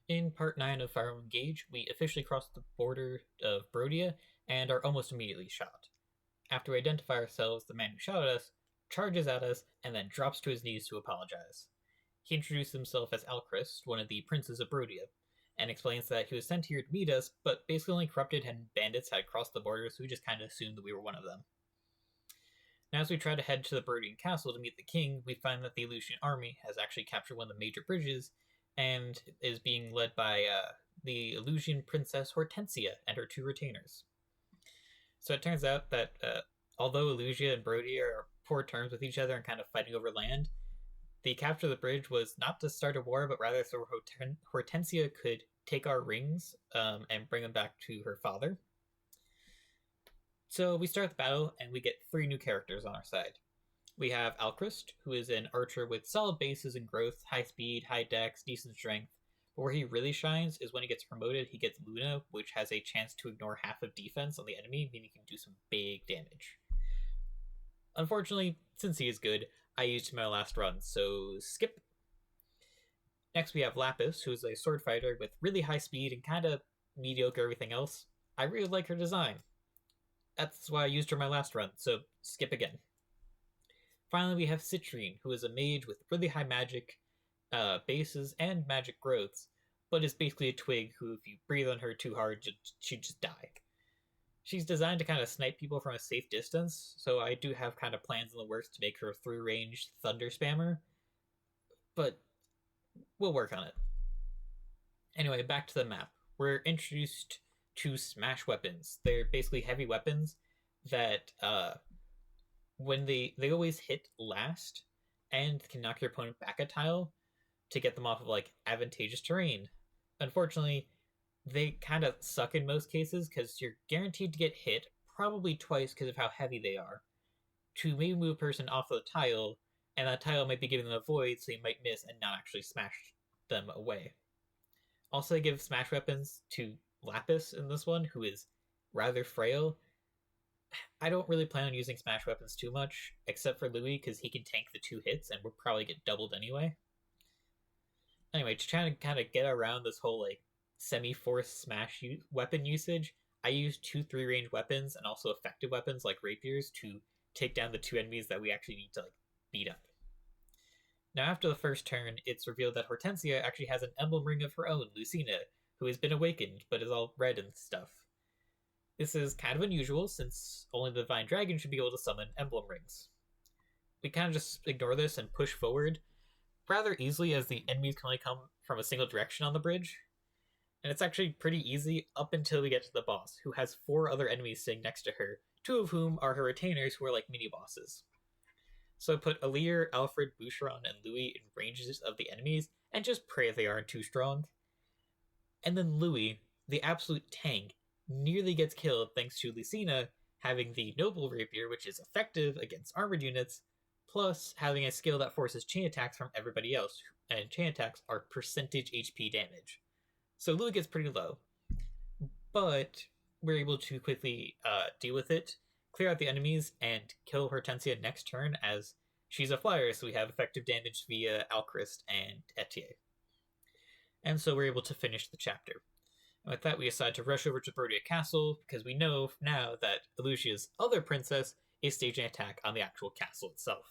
In part 9 of Fire Emblem Engage, we officially cross the border of Brodia and are almost immediately shot. After we identify ourselves, the man who shot at us charges at us and then drops to his knees to apologize. He introduces himself as Alchrist, one of the princes of Brodia, and explains that he was sent here to meet us, but basically only corrupted and bandits had crossed the border, so we just kind of assumed that we were one of them. Now, as we try to head to the Brodian castle to meet the king, we find that the Aleutian army has actually captured one of the major bridges and is being led by the Aleutian princess Hortensia and her two retainers. So it turns out that although Elusia and Brodia are poor terms with each other and kind of fighting over land, the capture of the bridge was not to start a war, but rather so Hortensia could take our rings and bring them back to her father. So we start the battle, and we get 3 new characters on our side. We have Alchrist, who is an archer with solid bases and growth, high speed, high dex, decent strength. But where he really shines is when he gets promoted, he gets Luna, which has a chance to ignore half of defense on the enemy, meaning he can do some big damage. Unfortunately, since he is good, I used him in my last run, so skip. Next we have Lapis, who is a sword fighter with really high speed and kind of mediocre everything else. I really like her design. That's why I used her in my last run, so skip again. Finally, we have Citrine, who is a mage with really high magic bases and magic growths, but is basically a twig who, if you breathe on her too hard, she'd just die. She's designed to kind of snipe people from a safe distance, so I do have kind of plans in the works to make her a through-range thunder spammer, but we'll work on it. Anyway, back to the map. We're introduced to smash weapons. They're basically heavy weapons that when they always hit last and can knock your opponent back a tile to get them off of like advantageous terrain. Unfortunately, they kind of suck in most cases because you're guaranteed to get hit probably twice because of how heavy they are to maybe move a person off of the tile, and that tile might be giving them a void, so you might miss and not actually smash them away. Also, I give smash weapons to Lapis in this one, who is rather frail. I don't really plan on using smash weapons too much, except for Louis, because he can tank the 2 hits and will probably get doubled anyway. Anyway, to try to kind of get around this whole like semi-force smash weapon usage, I use 2 3-range weapons and also effective weapons like rapiers to take down the 2 enemies that we actually need to like beat up. Now, after the first turn, it's revealed that Hortensia actually has an emblem ring of her own, Lucina, who has been awakened, but is all red and stuff. This is kind of unusual, since only the Divine Dragon should be able to summon emblem rings. We kind of just ignore this and push forward rather easily, as the enemies can only come from a single direction on the bridge. And it's actually pretty easy up until we get to the boss, who has 4 other enemies sitting next to her, 2 of whom are her retainers, who are like mini-bosses. So I put Alir, Alfred, Boucheron, and Louis in ranges of the enemies, and just pray they aren't too strong. And then Louis, the absolute tank, nearly gets killed thanks to Lucina having the Noble Rapier, which is effective against armored units, plus having a skill that forces chain attacks from everybody else, and chain attacks are percentage HP damage. So Louis gets pretty low, but we're able to quickly deal with it, clear out the enemies, and kill Hortensia next turn, as she's a flyer, so we have effective damage via Alchrist and Etier. And so we're able to finish the chapter. And with that, we decide to rush over to Brodia Castle, because we know now that Elusia's other princess is staging an attack on the actual castle itself.